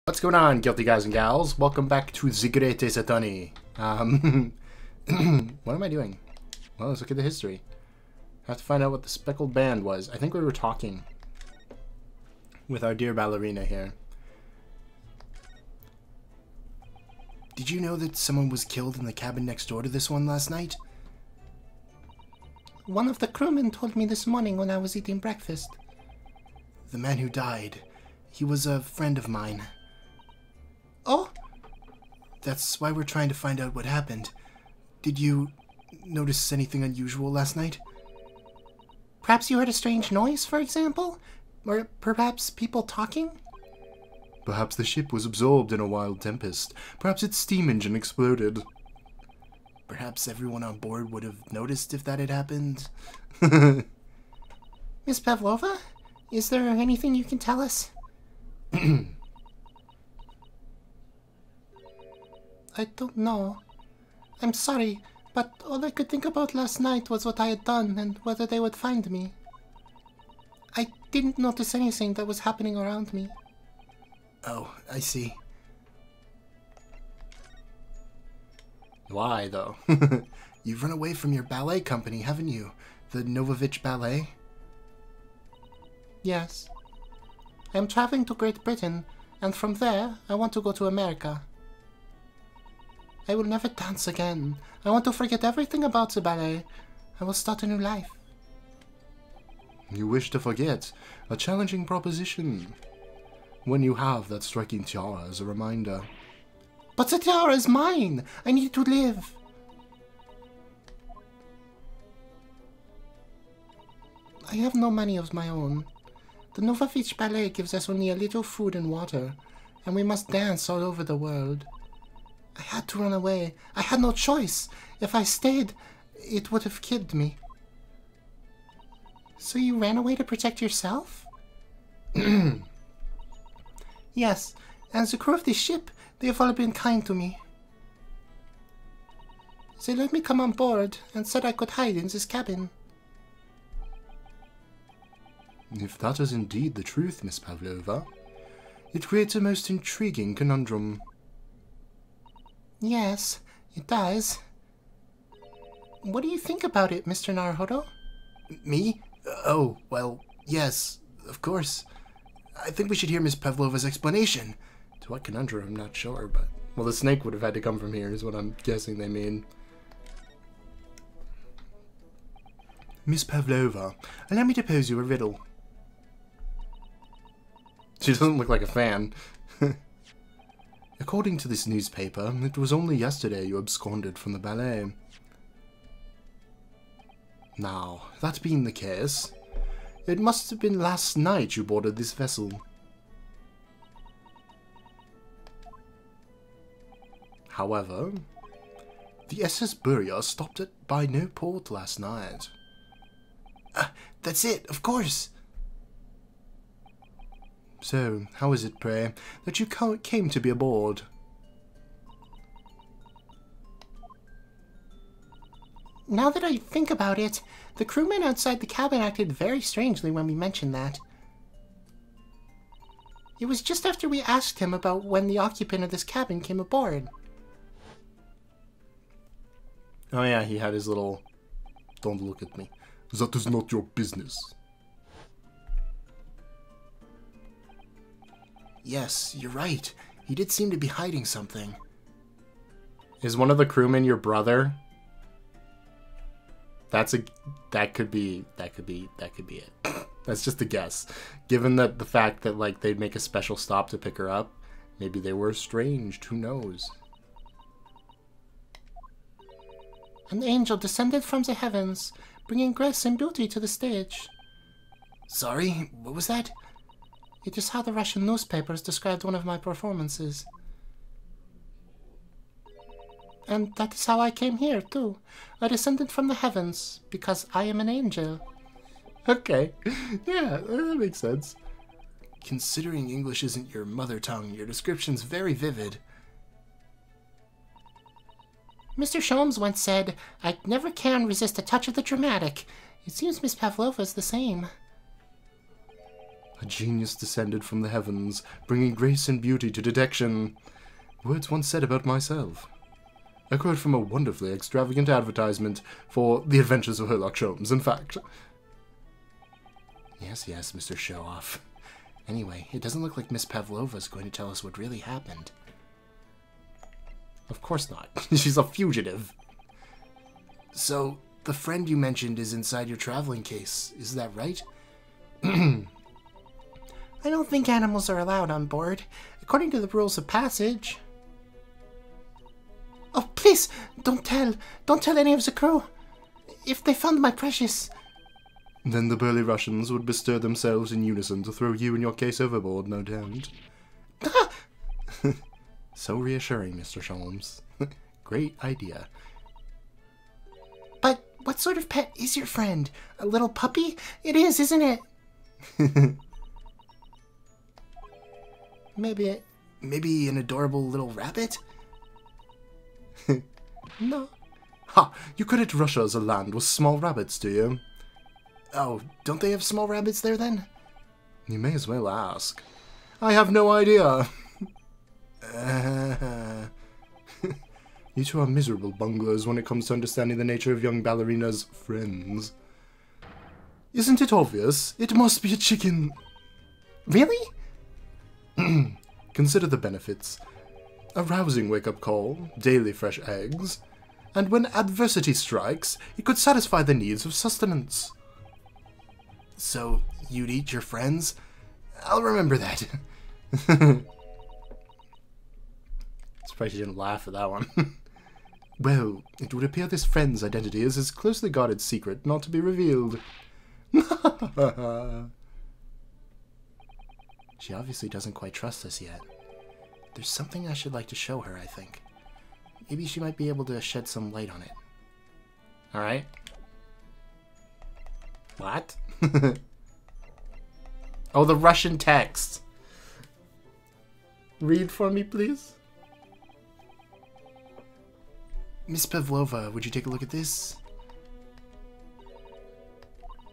What's going on, guilty guys and gals? Welcome back to Zigrete Satani. What am I doing? Well, let's look at the history. I have to find out what the speckled band was. I think we were talking with our dear ballerina here. Did you know that someone was killed in the cabin next door to this one last night? One of the crewmen told me this morning when I was eating breakfast. The man who died, he was a friend of mine. Oh? That's why we're trying to find out what happened. Did you notice anything unusual last night? Perhaps you heard a strange noise, for example? Or perhaps people talking? Perhaps the ship was absorbed in a wild tempest. Perhaps its steam engine exploded. Perhaps everyone on board would have noticed if that had happened. Miss Pavlova, is there anything you can tell us? I don't know. I'm sorry, but all I could think about last night was what I had done and whether they would find me. I didn't notice anything that was happening around me. Oh, I see. Why, though? You've run away from your ballet company, haven't you? The Novovich Ballet? Yes. I am traveling to Great Britain, and from there, I want to go to America. I will never dance again. I want to forget everything about the ballet. I will start a new life. You wish to forget? A challenging proposition. When you have that striking tiara as a reminder. But the tiara is mine! I need to live! I have no money of my own. The Novovich Ballet gives us only a little food and water, and we must dance all over the world. I had to run away. I had no choice. If I stayed, it would have killed me. So you ran away to protect yourself? Yes, and the crew of this ship, they have all been kind to me. They let me come on board and said I could hide in this cabin. If that is indeed the truth, Miss Pavlova, it creates a most intriguing conundrum. Yes, it does. What do you think about it, Mr. Naruhodo? Me? Oh, well, yes, of course. I think we should hear Miss Pavlova's explanation. To what conundrum, I'm not sure, but... Well, the snake would have had to come from here, is what I'm guessing they mean. Miss Pavlova, allow me to pose you a riddle. She doesn't look like a fan. According to this newspaper, it was only yesterday you absconded from the ballet. Now, that being the case, it must have been last night you boarded this vessel. However, the SS Burya stopped by no port last night. That's it, of course! So, how is it, pray, that you came to be aboard? Now that I think about it, the crewman outside the cabin acted very strangely when we mentioned that. It was just after we asked him about when the occupant of this cabin came aboard. Oh yeah, he had his little... Don't look at me. That is not your business. Yes, you're right. He did seem to be hiding something. Is one of the crewmen your brother? That could be it. That's just a guess. Given that the fact that like they'd make a special stop to pick her up, maybe they were estranged, who knows? An angel descended from the heavens, bringing grace and beauty to the stage. Sorry, what was that? It is how the Russian newspapers described one of my performances. And that is how I came here, too. A descendant from the heavens, because I am an angel. Okay. Yeah, that makes sense. Considering English isn't your mother tongue, your description's very vivid. Mr. Sholmes once said, I never can resist a touch of the dramatic. It seems Miss Pavlova's the same. A genius descended from the heavens, bringing grace and beauty to detection. Words once said about myself. A quote from a wonderfully extravagant advertisement for The Adventures of Sherlock Holmes, in fact. Yes, Mr. Show-Off. Anyway, it doesn't look like Miss Pavlova's going to tell us what really happened. Of course not. She's a fugitive. So, the friend you mentioned is inside your traveling case, is that right? I don't think animals are allowed on board, according to the rules of passage. Oh, please, don't tell any of the crew. If they found my precious... Then the burly Russians would bestir themselves in unison to throw you and your case overboard, no doubt. So reassuring, Mr. Sholmes. Great idea. But what sort of pet is your friend? A little puppy? It is, isn't it? Maybe an adorable little rabbit? No. Ha! You credit Russia as a land with small rabbits, do you? Oh, don't they have small rabbits there then? You may as well ask. I have no idea. You two are miserable bunglers when it comes to understanding the nature of young ballerina's friends. Isn't it obvious? It must be a chicken. Really? Consider the benefits. A rousing wake-up call, daily fresh eggs, and when adversity strikes, it could satisfy the needs of sustenance. So, you'd eat your friends? I'll remember that. Surprised you didn't laugh at that one. Well, it would appear this friend's identity is his closely guarded secret not to be revealed. She obviously doesn't quite trust us yet. There's something I should like to show her, I think. Maybe she might be able to shed some light on it. Alright. What? Oh, the Russian text. Read for me, please. Miss Pavlova, would you take a look at this?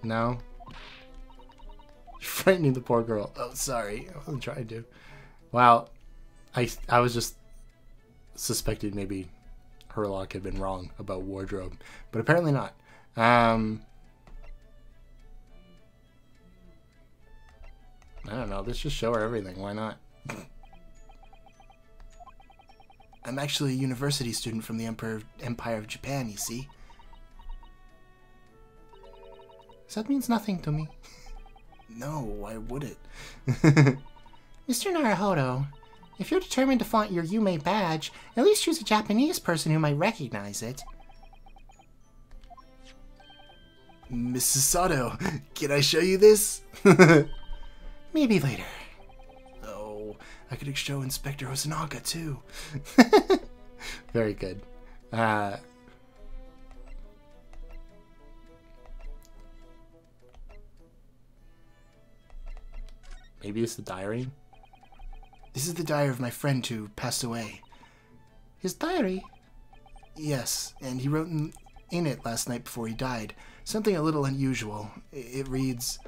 No? You're frightening the poor girl. Oh, sorry. I wasn't trying to. Wow. I was just suspected maybe Herlock had been wrong about wardrobe. But apparently not. I don't know. Let's just show her everything. Why not? I'm actually a university student from the Empire of Japan, you see. That means nothing to me. No, why would it? Mr. Naruhodo, if you're determined to flaunt your Yume badge, at least choose a Japanese person who might recognize it. Mrs. Sato, can I show you this? Maybe later. Oh, I could show Inspector Hosonaga too. Very good. Maybe it's the diary? This is the diary of my friend who passed away. His diary? Yes, and he wrote in it last night before he died. Something a little unusual. It reads,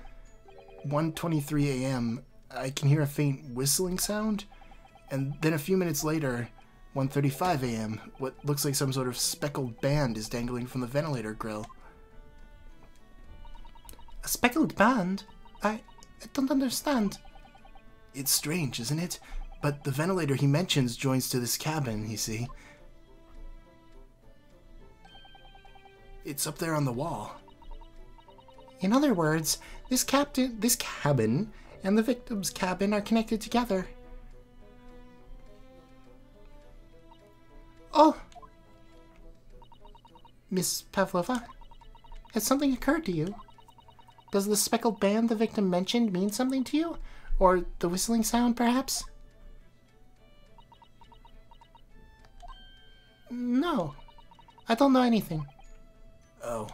1:23 a.m. I can hear a faint whistling sound. And then a few minutes later, 1:35 a.m. What looks like some sort of speckled band is dangling from the ventilator grill. A speckled band? I don't understand. It's strange, isn't it? But the ventilator he mentions joins to this cabin, you see. It's up there on the wall. In other words, this cabin and the victim's cabin are connected together. Oh! Miss Pavlova, has something occurred to you? Does the speckled band the victim mentioned mean something to you? Or the whistling sound, perhaps? No. I don't know anything. Oh.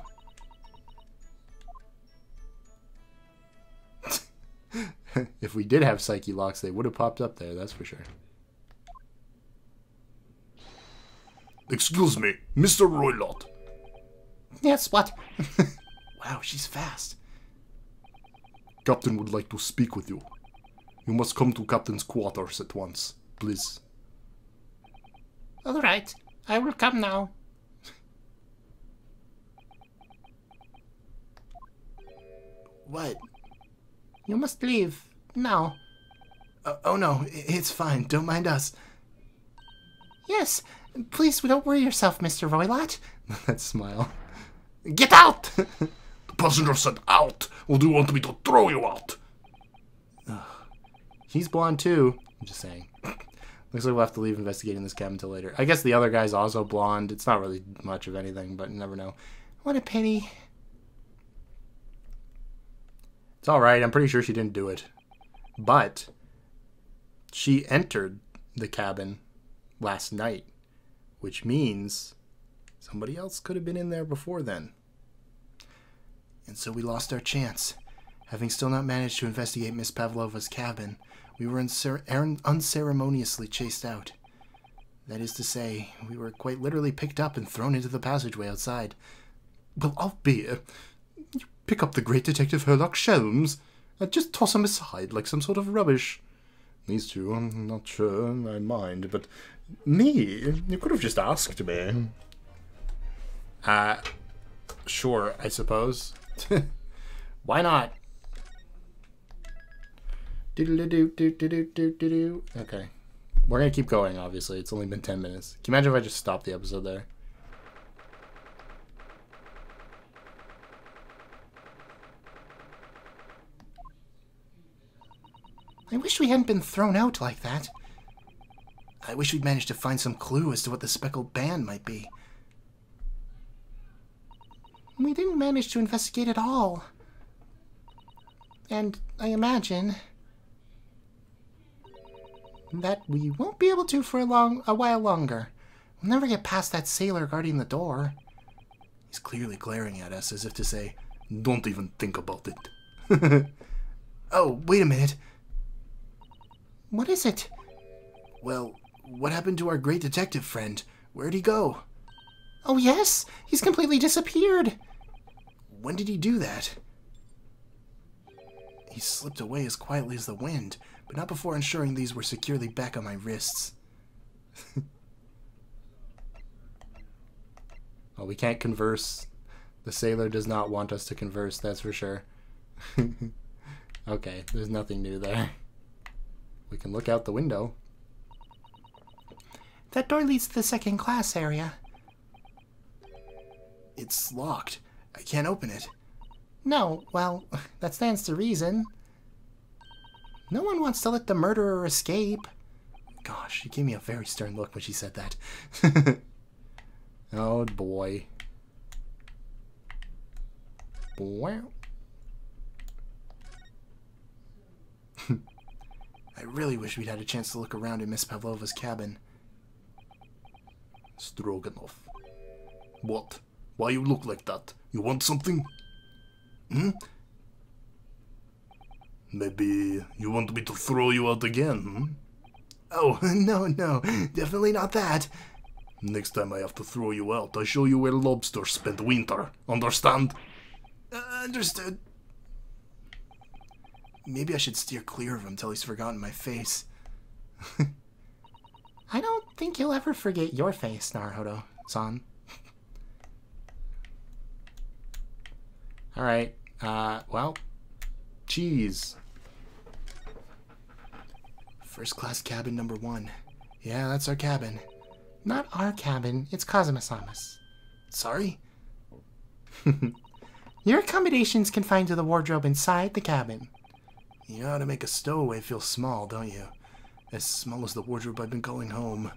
If we did have psyche locks, they would have popped up there, that's for sure. Excuse me, Mr. Roylott. Yes, what? Wow, she's fast. Captain would like to speak with you. You must come to Captain's quarters at once, please. All right, I will come now. What? You must leave, now. Oh no, it's fine. Don't mind us. Yes, please don't worry yourself, Mr. Roylott. That smile. Get out! The passenger said out. Or do you want me to throw you out? He's blonde too. I'm just saying. Looks like we'll have to leave investigating this cabin until later. I guess the other guy's also blonde. It's not really much of anything, but you never know. What a pity. It's alright. I'm pretty sure she didn't do it. But she entered the cabin last night, which means somebody else could have been in there before then. And so we lost our chance. Having still not managed to investigate Miss Pavlova's cabin, we were unceremoniously chased out. That is to say, we were quite literally picked up and thrown into the passageway outside. Well, I'll be you pick up the great Detective Herlock Shelms and just toss him aside like some sort of rubbish. These two, I'm not sure I mind, but me, you could have just asked me. Sure, I suppose. Why not? Okay. We're gonna keep going, obviously. It's only been 10 minutes. Can you imagine if I just stopped the episode there? I wish we hadn't been thrown out like that. I wish we'd managed to find some clue as to what the speckled band might be. We didn't manage to investigate at all. And I imagine that we won't be able to for a while longer. We'll never get past that sailor guarding the door. He's clearly glaring at us as if to say, don't even think about it. Oh, wait a minute. What is it? Well, what happened to our great detective friend? Where'd he go? Oh yes, he's completely disappeared. When did he do that? He slipped away as quietly as the wind, but not before ensuring these were securely back on my wrists. Oh, we can't converse. The sailor does not want us to converse, that's for sure. Okay, there's nothing new there. We can look out the window. That door leads to the second class area. It's locked. I can't open it. No, well, that stands to reason. No one wants to let the murderer escape. Gosh, she gave me a very stern look when she said that. Oh boy. Boy. I really wish we'd had a chance to look around in Miss Pavlova's cabin. Stroganoff. What? Why you look like that? You want something? Hmm? Maybe you want me to throw you out again, hmm? Oh, no, definitely not that. Next time I have to throw you out, I show you where lobsters spend winter. Understand? Understood. Maybe I should steer clear of him till he's forgotten my face. I don't think he'll ever forget your face, Naruto-san. Alright, well, cheese. First class cabin number 1. Yeah, that's our cabin. Not our cabin, it's Kazuma-sama's. Sorry? Your accommodation's confined to the wardrobe inside the cabin. You ought to make a stowaway feel small, don't you? As small as the wardrobe I've been calling home.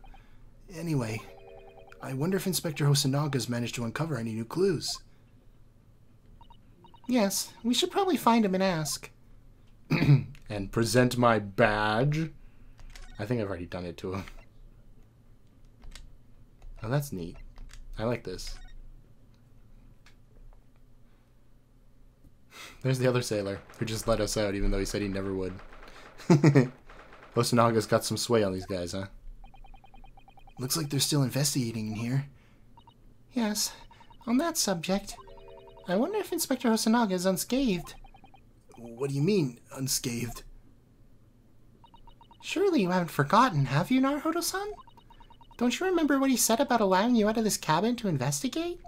Anyway, I wonder if Inspector Hosonaga's managed to uncover any new clues. Yes, we should probably find him and ask. And present my badge? I think I've already done it to him. Oh, that's neat. I like this. There's the other sailor, who just let us out even though he said he never would. Hosonaga's got some sway on these guys, huh? Looks like they're still investigating in here. Yes, on that subject, I wonder if Inspector Hosonaga is unscathed. What do you mean, unscathed? Surely you haven't forgotten, have you, Naruto-san? Don't you remember what he said about allowing you out of this cabin to investigate?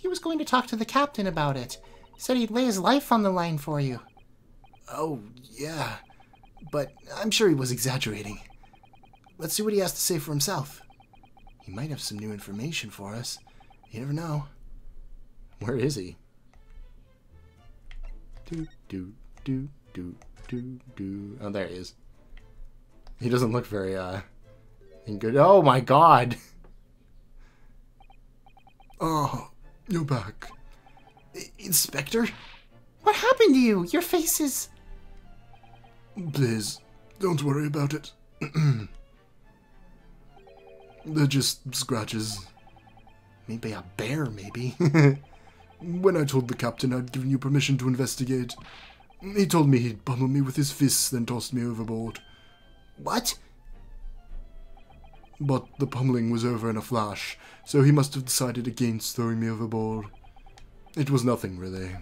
He was going to talk to the captain about it. Said he'd lay his life on the line for you. Oh, yeah. But I'm sure he was exaggerating. Let's see what he has to say for himself. He might have some new information for us. You never know. Where is he? Do. Oh, there he is. He doesn't look very, good. Oh my god! Ah, you're back. Inspector? What happened to you? Your face is... Please, don't worry about it. They're just scratches. Maybe a bear, maybe. When I told the captain I'd given you permission to investigate, he told me he'd pummel me with his fists, then tossed me overboard. What? But the pummeling was over in a flash, so he must have decided against throwing me overboard. It was nothing, really.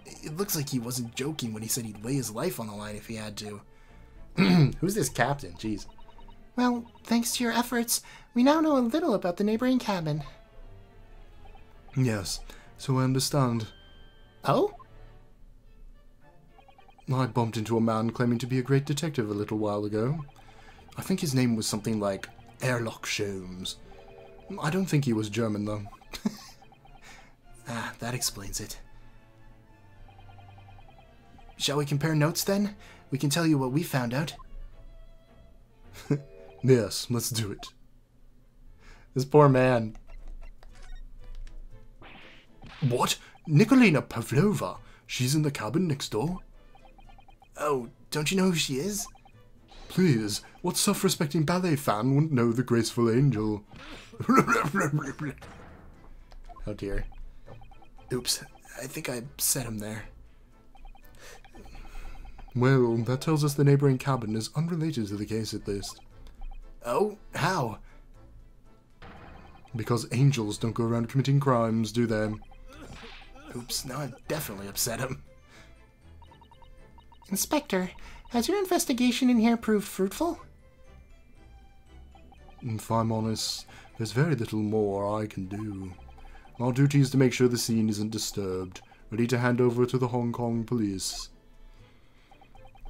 It looks like he wasn't joking when he said he'd lay his life on the line if he had to. Who's this captain? Jeez. Well, thanks to your efforts, we now know a little about the neighboring cabin. Yes, so I understand. Oh? I bumped into a man claiming to be a great detective a little while ago. I think his name was something like Airlock Sholmes. I don't think he was German, though. Ah, that explains it. Shall we compare notes, then? We can tell you what we found out. Yes, let's do it. This poor man. What? Nikolina Pavlova? She's in the cabin next door? Oh, don't you know who she is? Please, what self-respecting ballet fan wouldn't know the graceful angel? Oh dear. Oops, I think I set him there. Well, that tells us the neighboring cabin is unrelated to the case at least. Oh, how? Because angels don't go around committing crimes, do they? Oops, now I've definitely upset him. Inspector, has your investigation in here proved fruitful? If I'm honest, there's very little more I can do. Our duty is to make sure the scene isn't disturbed, ready to hand over to the Hong Kong police.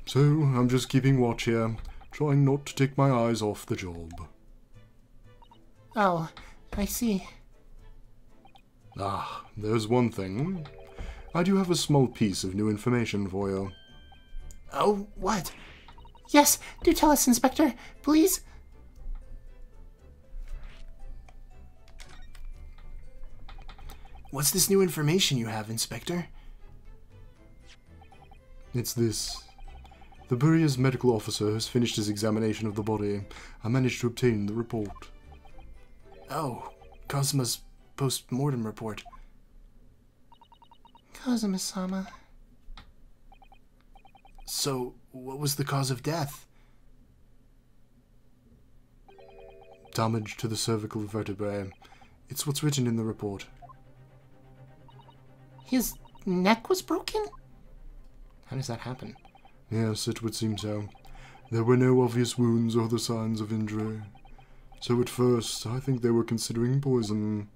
So, I'm just keeping watch here, trying not to take my eyes off the job. Oh, I see. Ah, there's one thing. I do have a small piece of new information for you. Oh, what? Yes, do tell us, Inspector, please. What's this new information you have, Inspector? It's this. The Buria's medical officer has finished his examination of the body. I managed to obtain the report. Oh, Kazuma's post-mortem report. Kazuma-sama. So, what was the cause of death? Damage to the cervical vertebrae. It's what's written in the report. His neck was broken? How does that happen? Yes, it would seem so. There were no obvious wounds or other signs of injury. So at first, I think they were considering poison.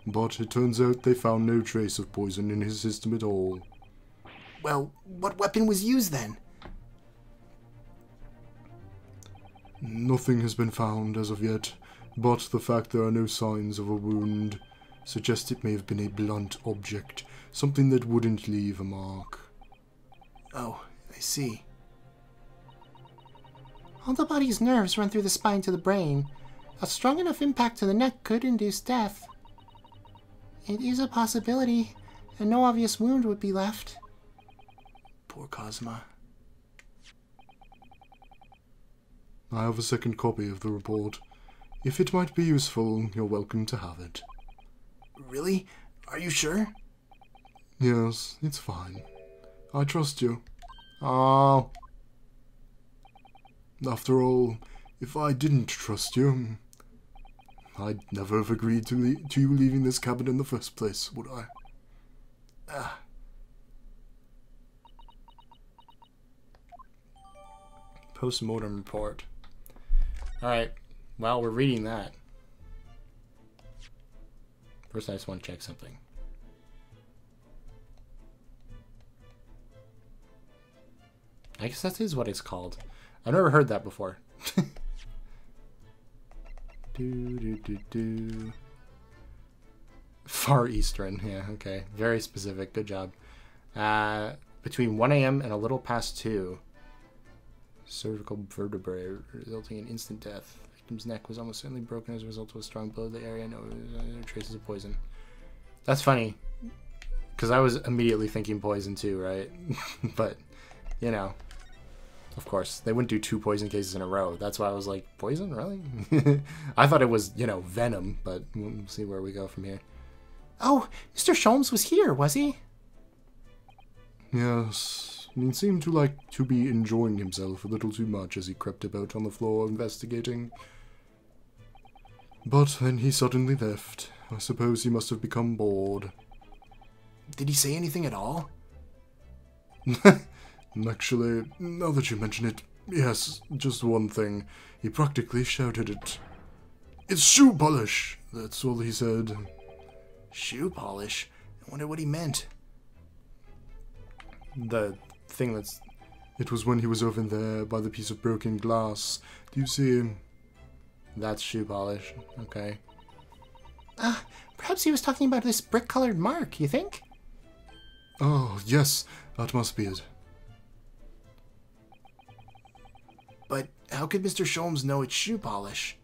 But it turns out they found no trace of poison in his system at all. Well, what weapon was used then? Nothing has been found as of yet, but the fact there are no signs of a wound suggests it may have been a blunt object, something that wouldn't leave a mark. Oh, I see. All the body's nerves run through the spine to the brain. A strong enough impact to the neck could induce death. It is a possibility, and no obvious wound would be left. Poor Kazuma. I have a second copy of the report. If it might be useful, you're welcome to have it. Really? Are you sure? Yes, it's fine. I trust you. Oh. After all, if I didn't trust you, I'd never have agreed to you leaving this cabin in the first place, would I? Post-mortem report. Alright, well, we're reading that. First, I just want to check something. I guess that is what it's called. I've never heard that before. Far Eastern, yeah, okay. Very specific, good job. Between 1 a.m. and a little past 2. Cervical vertebrae, resulting in instant death. The victim's neck was almost certainly broken as a result of a strong blow to the area. No traces of poison. That's funny, because I was immediately thinking poison too, right? But, you know, of course, they wouldn't do 2 poison cases in a row. That's why I was like, poison, really? I thought it was, you know, venom, but we'll see where we go from here. Oh, Mr. Sholmes was here, was he? Yes. He seemed to like to be enjoying himself a little too much as he crept about on the floor investigating. But then he suddenly left. I suppose he must have become bored. Did he say anything at all? Actually, now that you mention it, yes, just one thing. He practically shouted it. It's shoe polish! That's all he said. Shoe polish? I wonder what he meant. The thing that's... It was when he was over there by the piece of broken glass. Do you see him? That's shoe polish. Okay. Perhaps he was talking about this brick-colored mark, you think? Oh, yes, that must be it. But how could Mr. Sholmes know it's shoe polish?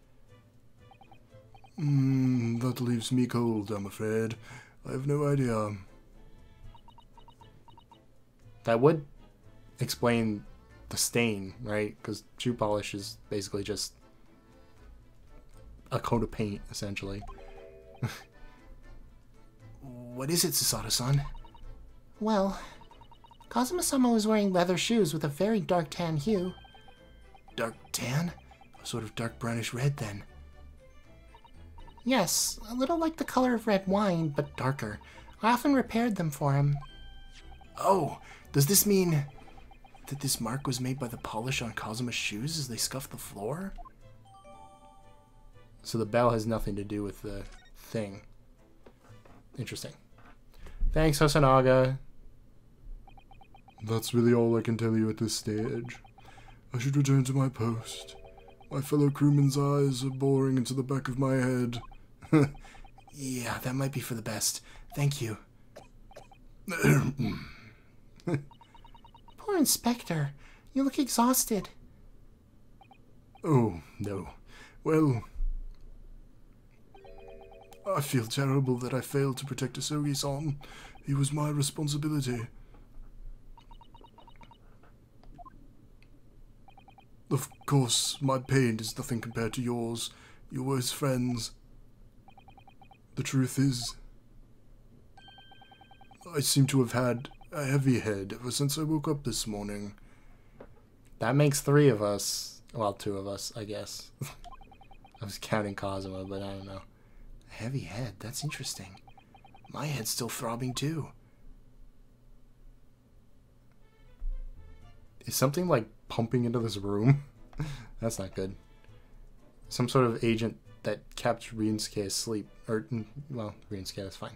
That leaves me cold, I'm afraid. I have no idea. That would explain the stain, right? Because shoe polish is basically just a coat of paint, essentially. What is it, Susato-san? Well, Kazuma-sama was wearing leather shoes with a very dark tan hue. Dark tan? A sort of dark brownish red, then. Yes, a little like the color of red wine, but darker. I often repaired them for him. Oh, does this mean that this mark was made by the polish on Kazuma's shoes as they scuffed the floor? So the bell has nothing to do with the thing. Interesting. Thanks, Hosonaga. That's really all I can tell you at this stage. I should return to my post. My fellow crewmen's eyes are boring into the back of my head. Yeah, that might be for the best. Thank you. Poor Inspector. You look exhausted. Oh, no. Well, I feel terrible that I failed to protect Asogi-san. He was my responsibility. Of course, my pain is nothing compared to yours. You were his friends. The truth is, I seem to have had a heavy head ever since I woke up this morning. That makes 3 of us. Well, 2 of us, I guess. I was counting Kazuma, but I don't know. A heavy head, that's interesting. My head's still throbbing too. Is something like pumping into this room? That's not good. Some sort of agent that kept Ryusuke asleep. Or, well, Ryusuke, that's fine.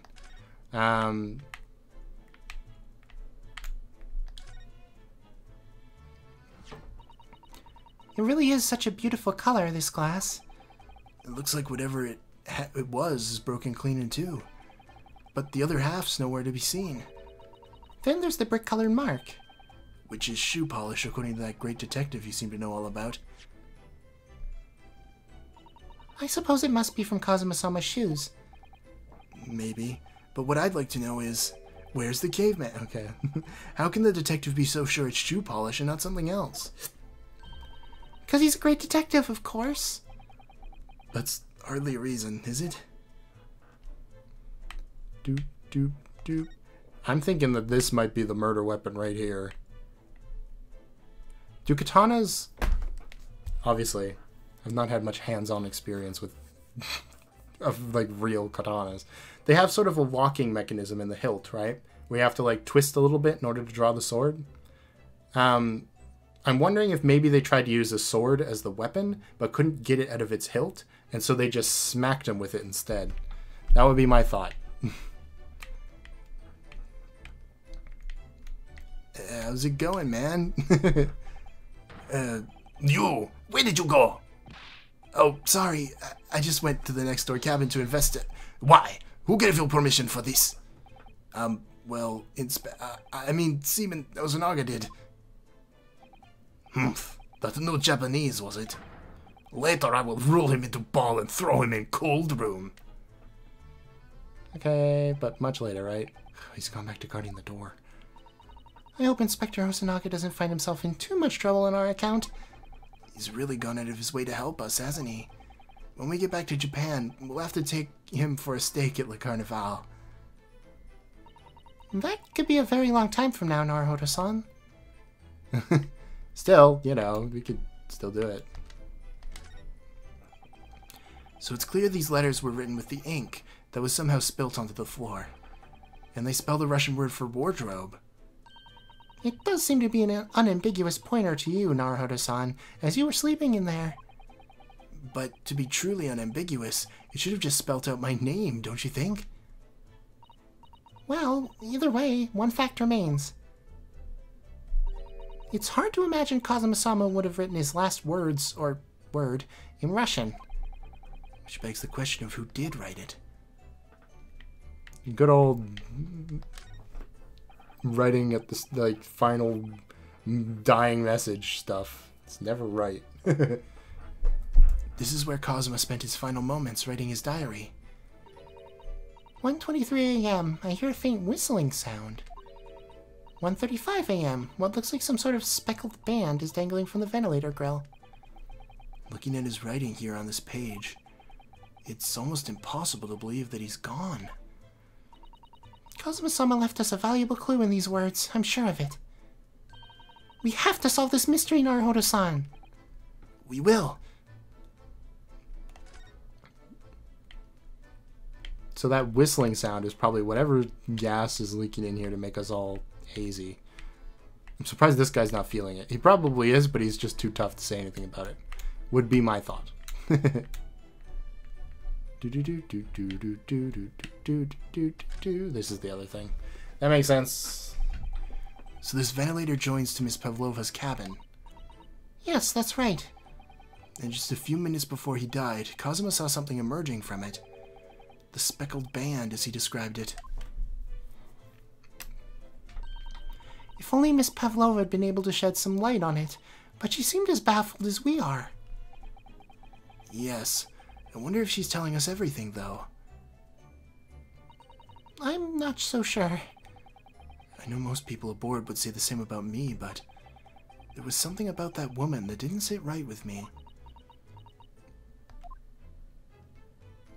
It really is such a beautiful color, this glass. It looks like whatever it was is broken clean in 2. But the other half's nowhere to be seen. Then there's the brick-colored mark. Which is shoe polish, according to that great detective you seem to know all about. I suppose it must be from Kazuma-sama's shoes. Maybe. But what I'd like to know is, where's the caveman? Okay. How can the detective be so sure it's shoe polish and not something else? Because he's a great detective, of course. That's hardly a reason, is it? Doop, doop, doop. I'm thinking that this might be the murder weapon right here. Do katanas... Obviously, I've not had much hands-on experience with of like real katanas. They have sort of a locking mechanism in the hilt, right? We have to like twist a little bit in order to draw the sword. I I'm wondering if maybe they tried to use a sword as the weapon, but couldn't get it out of its hilt, and so they just smacked him with it instead. That would be my thought. How's it going, man? You! Where did you go? Oh, sorry. I just went to the next door cabin to investigate. Why? Who gave you permission for this? Well, Seaman Hosonaga did. Humph. That's no Japanese, was it? Later I will roll him into ball and throw him in cold room. Okay, but much later, right? He's gone back to guarding the door. I hope Inspector Hosonaga doesn't find himself in too much trouble on our account. He's really gone out of his way to help us, hasn't he? When we get back to Japan, we'll have to take him for a steak at Le Carnival. That could be a very long time from now, Naruhodo-san. Still, you know, we could still do it. So it's clear these letters were written with the ink that was somehow spilt onto the floor. And they spell the Russian word for wardrobe. It does seem to be an unambiguous pointer to you, Naruhodo-san, as you were sleeping in there. But to be truly unambiguous, it should have just spelt out my name, don't you think? Well, either way, one fact remains. It's hard to imagine Kazuma-sama would have written his last words, or word, in Russian. Which begs the question of who did write it. Good old writing at the like final dying message stuff. It's never right. This is where Kazuma spent his final moments writing his diary. 1:23 a.m. I hear a faint whistling sound. 1:35 a.m. What looks like some sort of speckled band is dangling from the ventilator grill. Looking at his writing here on this page, it's almost impossible to believe that he's gone. Kazuma-sama left us a valuable clue in these words, I'm sure of it. We have to solve this mystery, Naruhodo-san. We will. So that whistling sound is probably whatever gas is leaking in here to make us all hazy. I'm surprised this guy's not feeling it. He probably is, but he's just too tough to say anything about it. Would be my thought. This is the other thing. That makes sense. So this ventilator joins to Miss Pavlova's cabin. Yes, that's right. And just a few minutes before he died, Kazuma saw something emerging from it. The speckled band, as he described it. If only Miss Pavlova had been able to shed some light on it, but she seemed as baffled as we are. Yes. I wonder if she's telling us everything, though. I'm not so sure. I know most people aboard would say the same about me, but there was something about that woman that didn't sit right with me.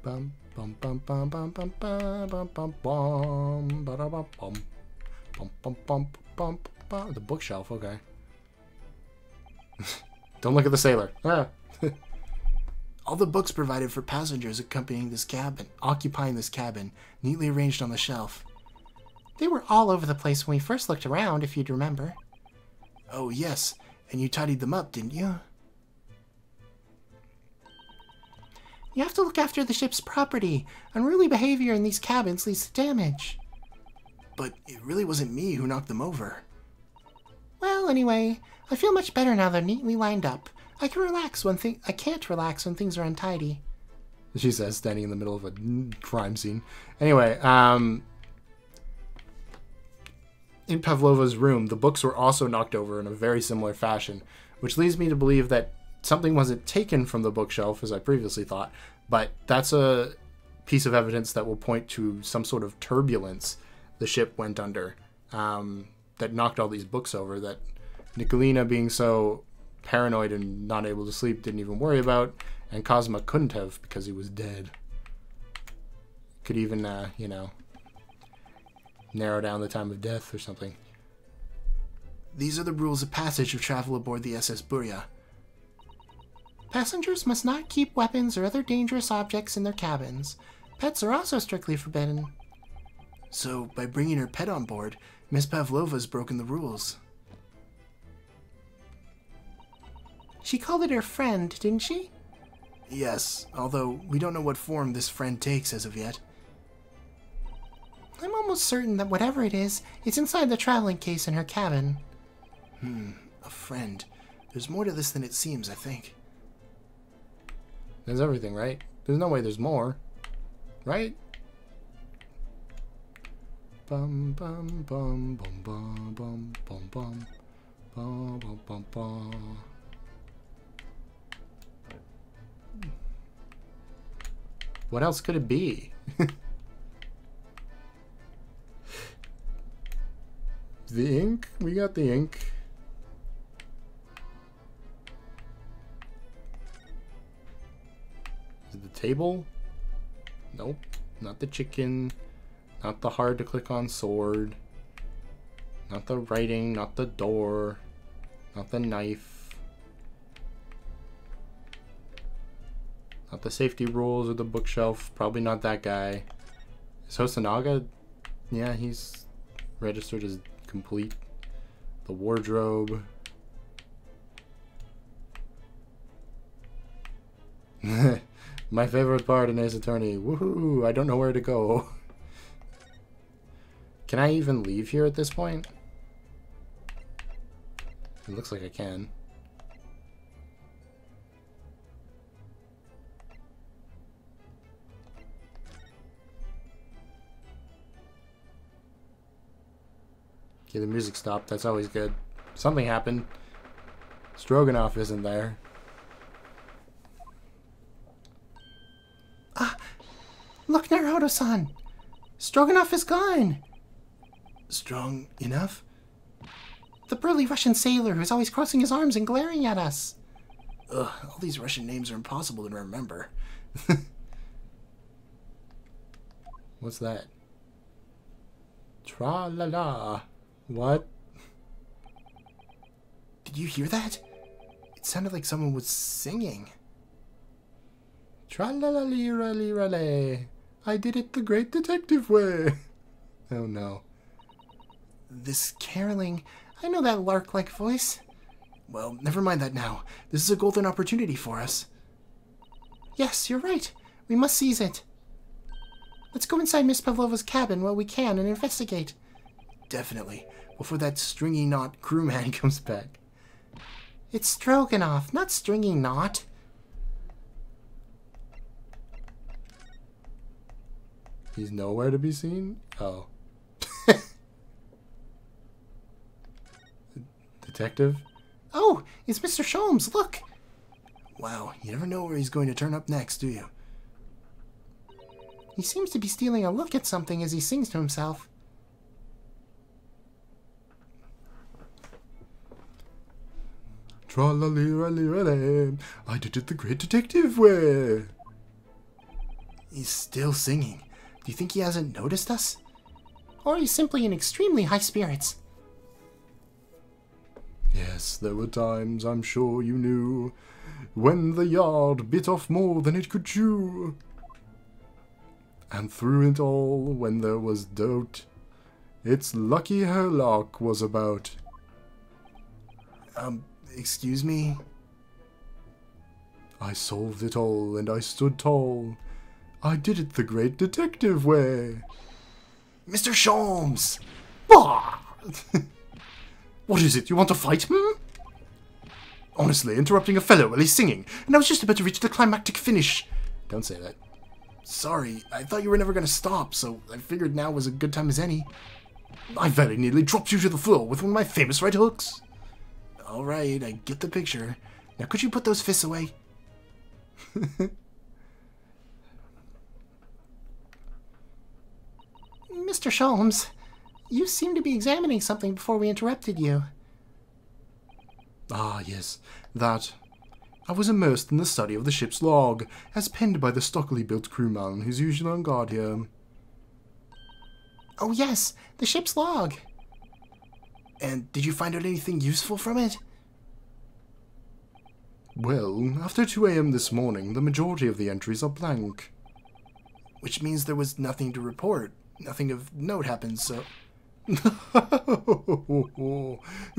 Bum bum bum bum bum bum bum bum bum bum ba da bum bum bum bum bum bum. The bookshelf, okay. Don't look at the sailor. Ah. All the books provided for passengers occupying this cabin, neatly arranged on the shelf. They were all over the place when we first looked around, if you'd remember. Oh, yes. And you tidied them up, didn't you? You have to look after the ship's property. Unruly behavior in these cabins leads to damage. But it really wasn't me who knocked them over. Well, anyway, I feel much better now they're neatly lined up. I can't relax when things are untidy. She says, standing in the middle of a crime scene. Anyway, in Pavlova's room, the books were also knocked over in a very similar fashion, which leads me to believe that something wasn't taken from the bookshelf, as I previously thought, but that's a piece of evidence that will point to some sort of turbulence the ship went under that knocked all these books over, that Nicolina, being so paranoid and not able to sleep, didn't even worry about, and Kazuma couldn't have because he was dead. Could even, narrow down the time of death or something. These are the rules of passage of travel aboard the SS Burya. Passengers must not keep weapons or other dangerous objects in their cabins. Pets are also strictly forbidden. So, by bringing her pet on board, Miss Pavlova's broken the rules. She called it her friend, didn't she? Yes, although we don't know what form this friend takes as of yet. I'm almost certain that whatever it is, it's inside the traveling case in her cabin. A friend. There's more to this than it seems, I think. There's everything, right? There's no way there's more. Right? Bum bum bum bum bum bum bum bum bum bum bum bum. What else could it be? The ink? We got the ink. Is it the table? Nope. Not the chicken. Not the hard to click on sword. Not the writing. Not the door. Not the knife. Not the safety rules or the bookshelf. Probably not that guy. Is Hosonaga? Yeah, he's registered as complete. The wardrobe. My favorite part in Ace Attorney. Woohoo! I don't know where to go. Can I even leave here at this point? It looks like I can. Okay, the music stopped. That's always good. Something happened. Stroganoff isn't there. Look, Naruto-san! Stroganoff is gone! Strong enough? The burly Russian sailor who's always crossing his arms and glaring at us. Ugh, all these Russian names are impossible to remember. What's that? Tra-la-la. What? Did you hear that? It sounded like someone was singing. Tra-la-la-lee-ra-lee-ra-lee. I did it the great detective way. Oh no. This Caroling, I know that lark-like voice. Well, never mind that now. This is a golden opportunity for us. Yes, you're right. We must seize it. Let's go inside Miss Pavlova's cabin while we can and investigate. Definitely. Before that stringy knot crewman comes back. It's Stroganoff, not Stringy Knot. He's nowhere to be seen? Oh. Detective? Oh, it's Mr. Sholmes, look! Wow, you never know where he's going to turn up next, do you? He seems to be stealing a look at something as he sings to himself. Tra-la-lee-ra-lee-ra-lee. I did it the great detective way. He's still singing. Do you think he hasn't noticed us? Or he's simply in extremely high spirits. Yes, there were times, I'm sure you knew, when the yard bit off more than it could chew. And through it all, when there was doubt, it's lucky Herlock was about. Excuse me? I solved it all, and I stood tall. I did it the great detective way. Mr. Sholmes! Bah! What is it? You want to fight, Honestly, interrupting a fellow while he's singing, and I was just about to reach the climactic finish. Don't say that. Sorry, I thought you were never going to stop, so I figured now was a good time as any. I very nearly dropped you to the floor with one of my famous right hooks. Alright, I get the picture. Now could you put those fists away? Mr. Sholmes, you seem to be examining something before we interrupted you. Ah, yes, that. I was immersed in the study of the ship's log, as penned by the stockily built crewman who's usually on guard here. Oh yes, the ship's log. And did you find out anything useful from it? Well, after 2 a.m. this morning, the majority of the entries are blank. Which means there was nothing to report. Nothing of note happened, so... You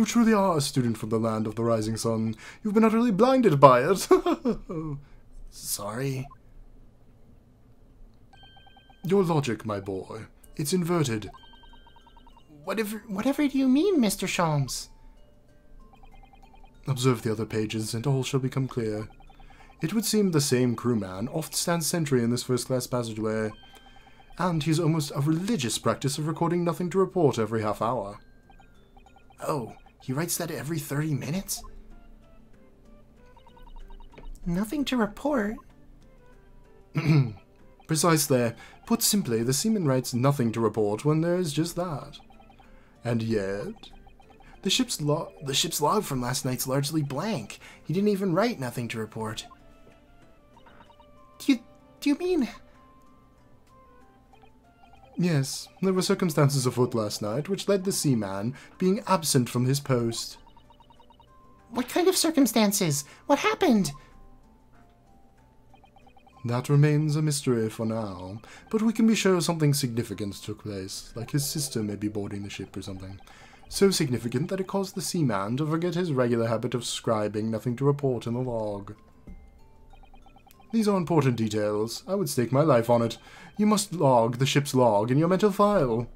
truly are a student from the land of the rising sun. You've been utterly blinded by it. Sorry. Your logic, my boy. It's inverted. Whatever do you mean, Mr. Sholmes? Observe the other pages, and all shall become clear. It would seem the same crewman oft stands sentry in this first-class passageway, and he's almost a religious practice of recording nothing to report every half hour. Oh, he writes that every 30 minutes? Nothing to report? Precisely. Put simply, the seaman writes nothing to report when there is just that. And yet... The ship's log from last night's largely blank. He didn't even write nothing to report. Do you mean... Yes, there were circumstances afoot last night which led the seaman being absent from his post. What kind of circumstances? What happened? That remains a mystery for now, but we can be sure something significant took place, like his sister may be boarding the ship or something. So significant that it caused the seaman to forget his regular habit of scribing nothing to report in the log. These are important details. I would stake my life on it. You must log the ship's log in your mental file.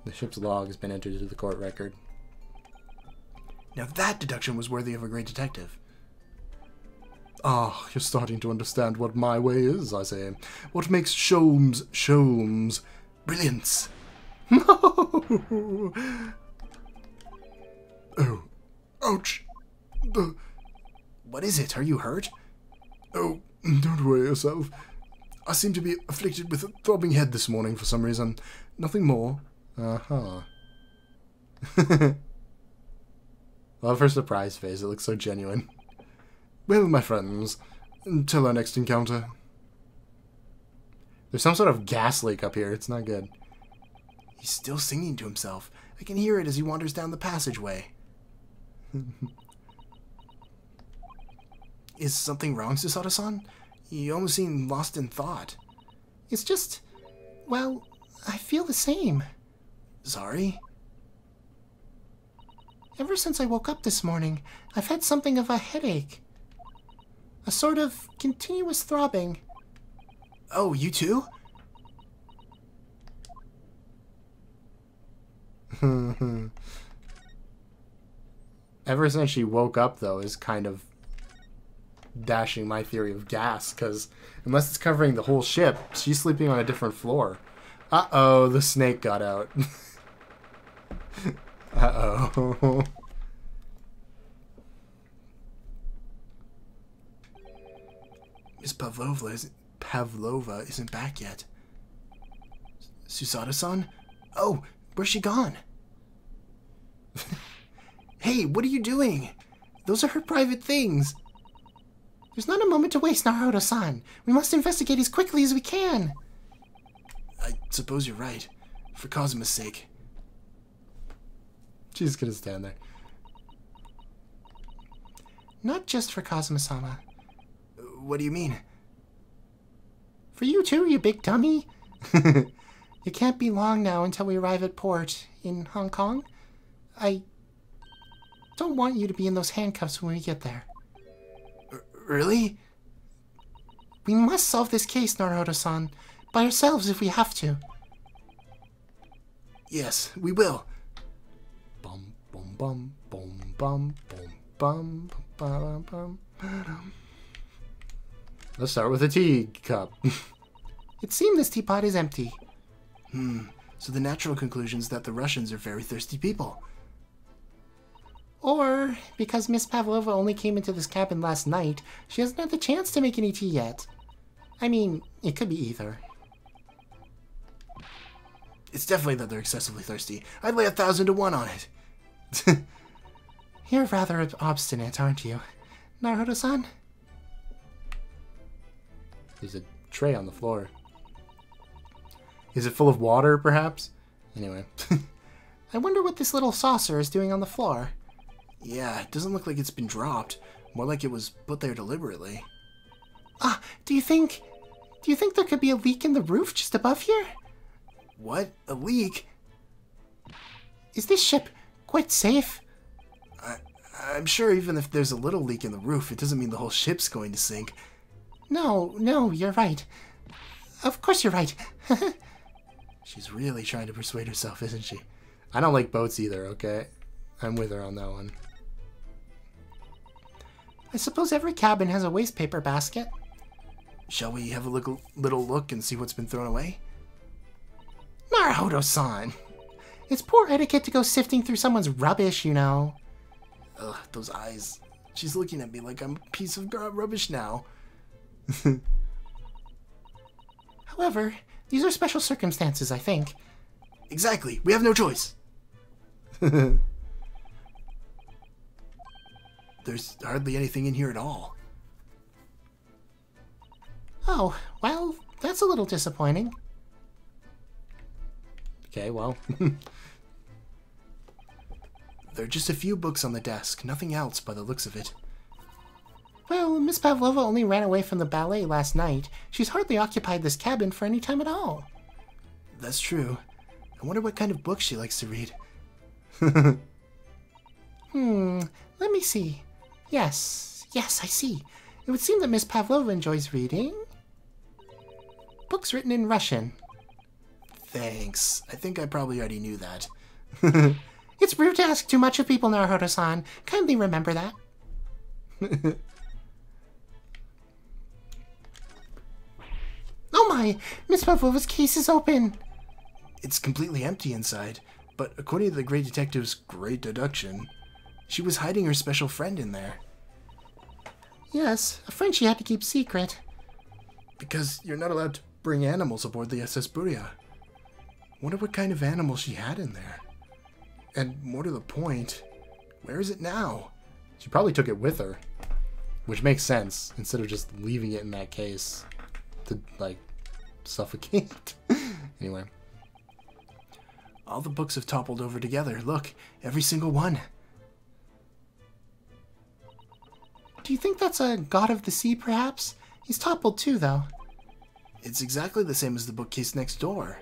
The ship's log has been entered into the court record. Now that deduction was worthy of a great detective. Ah, you're starting to understand what my way is, I say. What makes Sholmes brilliance. No! Oh, ouch. What is it? Are you hurt? Oh, don't worry yourself. I seem to be afflicted with a throbbing head this morning for some reason. Nothing more. Uh-huh. Love her surprise face. It looks so genuine. Well, my friends, until our next encounter. There's some sort of gas leak up here. It's not good. He's still singing to himself. I can hear it as he wanders down the passageway. Is something wrong, Susato-san? You almost seem lost in thought. It's just... well, I feel the same. Sorry? Ever since I woke up this morning, I've had something of a headache. A sort of continuous throbbing. Oh, you too? Ever since she woke up, though, is kind of dashing my theory of gas, because unless it's covering the whole ship, she's sleeping on a different floor. Uh-oh, the snake got out. Uh-oh. Miss Pavlova isn't back yet. Susato-san? Oh, where's she gone? Hey, what are you doing? Those are her private things. There's not a moment to waste, Naruto-san. We must investigate as quickly as we can. I suppose you're right. For Kazuma's sake. She's gonna stand there. Not just for Kazuma-sama. What do you mean? For you too, you big dummy. It can't be long now until we arrive at port in Hong Kong. I don't want you to be in those handcuffs when we get there. Really? We must solve this case, Naruto-san, by ourselves if we have to. Yes, we will. Bum bum bum bum bum bum bum bum bum. Let's start with a teacup. It seems this teapot is empty. So the natural conclusion is that the Russians are very thirsty people. Or, because Miss Pavlova only came into this cabin last night, she hasn't had the chance to make any tea yet. I mean, it could be either. It's definitely that they're excessively thirsty. I'd lay 1,000 to 1 on it. You're rather obstinate, aren't you, Naruto-san? There's a tray on the floor. Is it full of water, perhaps? Anyway. I wonder what this little saucer is doing on the floor. Yeah, it doesn't look like it's been dropped. More like it was put there deliberately. Ah, do you think there could be a leak in the roof just above here? What? A leak? Is this ship quite safe? I'm sure even if there's a little leak in the roof, it doesn't mean the whole ship's going to sink. No, you're right. Of course you're right. She's really trying to persuade herself, isn't she? I don't like boats either, okay? I'm with her on that one. I suppose every cabin has a waste paper basket. Shall we have a little look and see what's been thrown away? Naruto-san! It's poor etiquette to go sifting through someone's rubbish, you know. Ugh, those eyes. She's looking at me like I'm a piece of rubbish now. However, these are special circumstances, I think. Exactly. We have no choice. There's hardly anything in here at all. Oh, well, that's a little disappointing. Okay, well. There are just a few books on the desk, nothing else by the looks of it. Well, Miss Pavlova only ran away from the ballet last night. She's hardly occupied this cabin for any time at all. That's true. I wonder what kind of books she likes to read. Let me see. Yes, I see. It would seem that Miss Pavlova enjoys reading books written in Russian. Thanks. I think I probably already knew that. It's rude to ask too much of people, Naruto-san. Kindly remember that. Oh my! Miss Pavlova's case is open! It's completely empty inside, but according to the great detective's great deduction, she was hiding her special friend in there. Yes, a friend she had to keep secret. Because you're not allowed to bring animals aboard the SS Buria. Wonder what kind of animal she had in there. And more to the point, where is it now? She probably took it with her. Which makes sense, instead of just leaving it in that case to, like, suffocate. Anyway. All the books have toppled over together. Look, every single one. Do you think that's a god of the sea, perhaps? He's toppled too, though. It's exactly the same as the bookcase next door.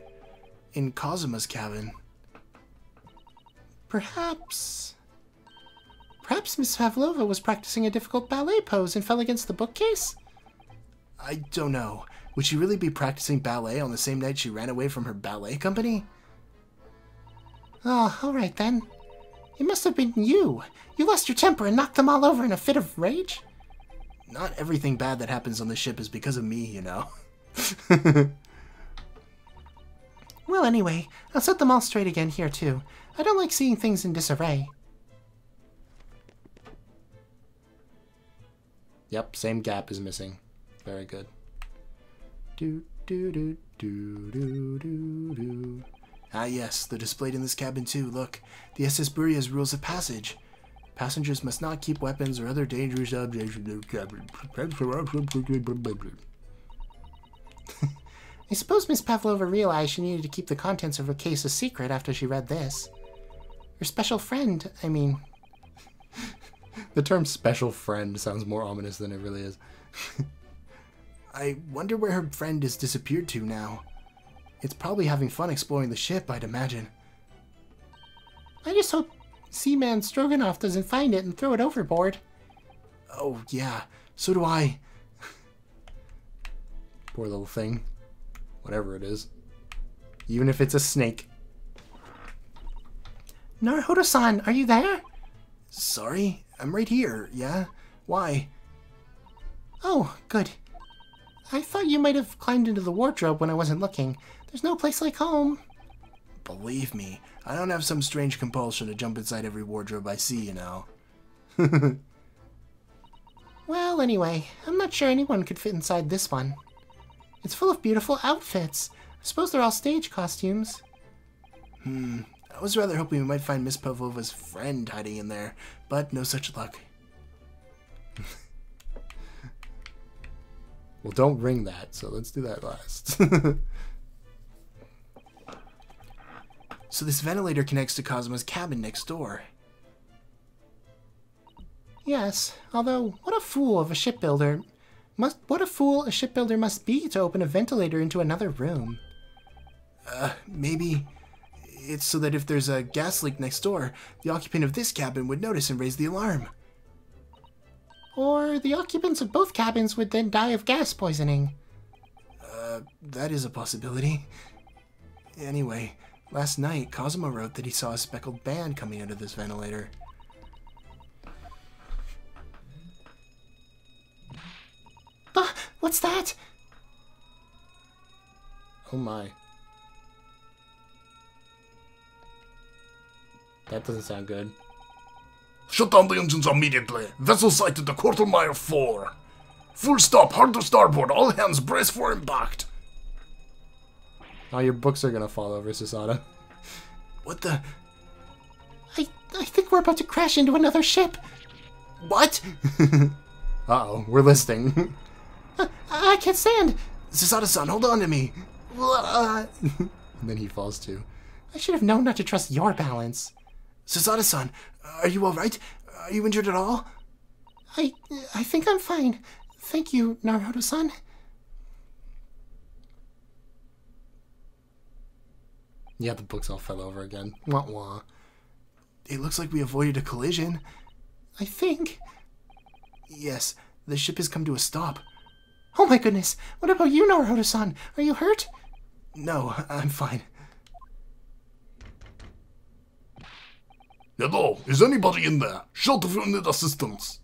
In Kazuma's cabin. Perhaps Miss Pavlova was practicing a difficult ballet pose and fell against the bookcase? I don't know. Would she really be practicing ballet on the same night she ran away from her ballet company? Oh, all right then. It must have been you. You lost your temper and knocked them all over in a fit of rage? Not everything bad that happens on the ship is because of me, you know. Well, anyway, I'll set them all straight again here, too. I don't like seeing things in disarray. Yep, same gap is missing. Very good. Do, do, do, do, do, do, do. Ah, yes, they're displayed in this cabin, too. Look, the SS Buria has rules of passage. Passengers must not keep weapons or other dangerous objects in their cabin. I suppose Miss Pavlova realized she needed to keep the contents of her case a secret after she read this. Her special friend, I mean... The term special friend sounds more ominous than it really is. I wonder where her friend has disappeared to now. It's probably having fun exploring the ship, I'd imagine. I just hope Seaman Stroganoff doesn't find it and throw it overboard. Oh, yeah. So do I. Poor little thing. Whatever it is. Even if it's a snake. Naruto-san, are you there? Sorry? I'm right here, yeah? Why? Oh, good. I thought you might have climbed into the wardrobe when I wasn't looking. There's no place like home. Believe me, I don't have some strange compulsion to jump inside every wardrobe I see, you know. Well, anyway, I'm not sure anyone could fit inside this one. It's full of beautiful outfits. I suppose they're all stage costumes. I was rather hoping we might find Miss Pavlova's friend hiding in there, but no such luck. Well, don't ring that, so let's do that last. So this ventilator connects to Kazuma's cabin next door. Yes, although what a fool a shipbuilder must be to open a ventilator into another room. Maybe It's so that if there's a gas leak next door, the occupant of this cabin would notice and raise the alarm. Or the occupants of both cabins would then die of gas poisoning. That is a possibility. Anyway, last night, Kazuma wrote that he saw a speckled band coming out of this ventilator. What's that? Oh my. That doesn't sound good. Shut down the engines immediately. Vessel sighted a quarter-mile 4. Full stop, hard to starboard. All hands brace for impact. Oh, your books are gonna fall over, Susada. What the? I think we're about to crash into another ship. What? Uh-oh, we're listing. I can't stand. Susada-san, hold on to me. And then he falls too. I should have known not to trust your balance. Susada-san, are you alright? Are you injured at all? I think I'm fine. Thank you, Naruto-san. Yeah, the books all fell over again. Wah wah. It looks like we avoided a collision. I think. Yes, the ship has come to a stop. Oh my goodness. What about you, Naruto-san? Are you hurt? No, I'm fine. Hello, is anybody in there? Shout if you need assistance.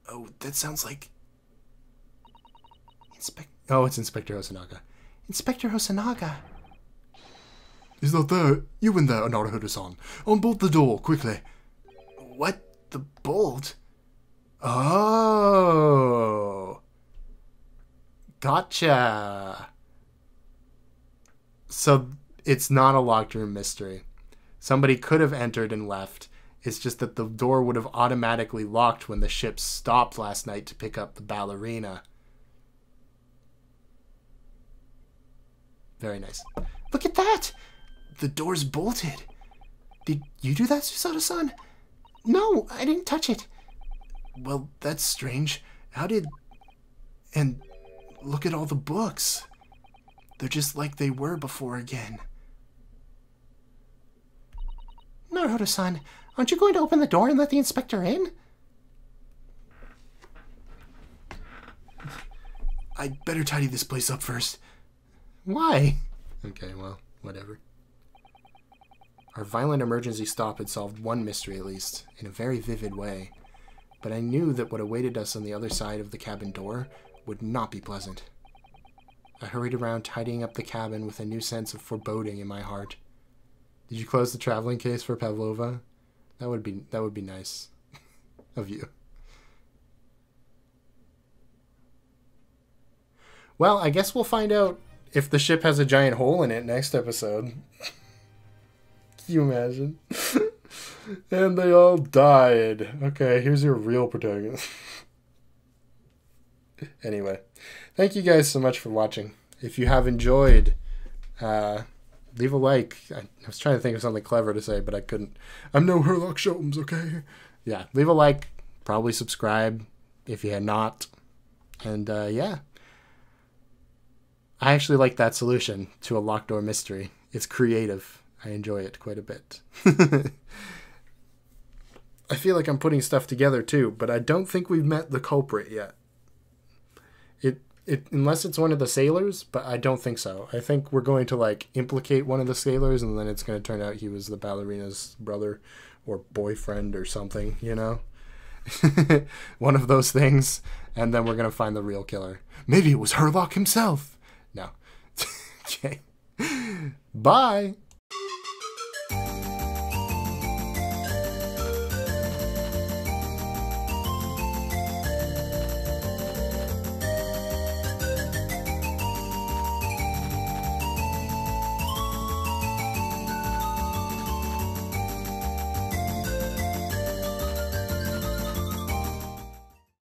Oh, that sounds like... Oh, it's Inspector Hosonaga. Inspector Hosonaga. Is that there? You in there, Naruto-san. Unbolt the door, quickly. What? The bolt? Oh. Gotcha. So, it's not a locked room mystery. Somebody could have entered and left. It's just that the door would have automatically locked when the ship stopped last night to pick up the ballerina. Very nice. Look at that! The door's bolted. Did you do that, Susada-san? No, I didn't touch it. Well, that's strange. How did... And look at all the books. They're just like they were before again. Naruto-san, aren't you going to open the door and let the inspector in? I'd better tidy this place up first. Why? Okay, well, whatever. Our violent emergency stop had solved one mystery at least, in a very vivid way. But I knew that what awaited us on the other side of the cabin door would not be pleasant. I hurried around tidying up the cabin with a new sense of foreboding in my heart. Did you close the traveling case for Pavlova? That would be nice of you. Well, I guess we'll find out if the ship has a giant hole in it next episode. Can you imagine? And they all died. Okay, here's your real protagonist. Anyway, thank you guys so much for watching. If you have enjoyed, leave a like. I was trying to think of something clever to say, but I couldn't. I'm no Herlock Sholmes, okay? Yeah, leave a like. Probably subscribe if you had not. And, yeah. I actually like that solution to a locked door mystery. It's creative. I enjoy it quite a bit. I feel like I'm putting stuff together too, but I don't think we've met the culprit yet. Unless it's one of the sailors, but I don't think so. I think we're going to like implicate one of the sailors, and then it's going to turn out he was the ballerina's brother or boyfriend or something, you know? One of those things, and then we're going to find the real killer. Maybe it was Herlock himself. No. Okay. Bye.